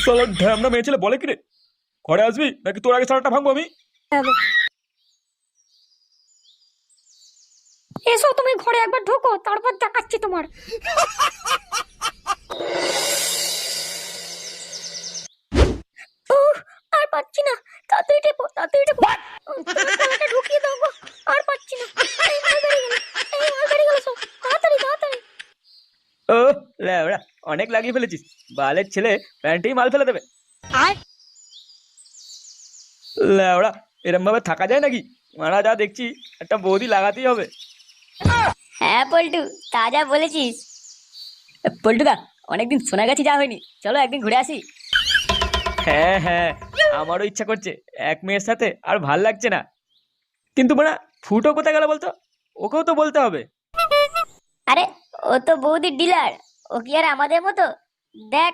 শালা ঢ্যামনা মেয়ে ছেলে বলে কি রে? ঘরে আসবি নাকি তোর আগে সারাটা ভাঙবো আমি? এসো তুমি ঘরে একবার ঢোকো, তারপর দেখাচ্ছি তোমার। উহ, আর পাচ্ছি না। তাড়াতাড়ি টেপো, তাড়াতাড়ি টেপো। তোমার গলাটা ঢুকিয়ে দাও গো। আর পাচ্ছি না। এই মাল বেরিয়ে গেল। এই মাল বেরিয়ে গেল সব। তাড়াতাড়ি তাড়াতাড়ি। ও ল্যাওড়া, অনেক লাগিয়ে ফেলেছিস। বালের ছেলে প্যান্টেই মাল ফেলে দেবে। আর ল্যাওড়া, এরম ভাবে থাকা যায় নাকি? মারা যা দেখছি, একটা বৌদি লাগাতেই হবে। হ্যাঁ পল্টু, তা যা বলেছিস। পল্টুদা, অনেকদিন সোনাগাছি যাওয়া হয়নি, চলো একদিন ঘুরে আসি। হ্যাঁ হ্যাঁ, আমারও ইচ্ছা করছে। এক মেয়ের সাথে আর ভাল লাগছে না। কিন্তু মানে ফুটো কোথায় গেল বলতো? ওকেও তো বলতে হবে। আরে, ও তো বৌদির ডিলার, ও কি আর আমাদের মতো? দেখ,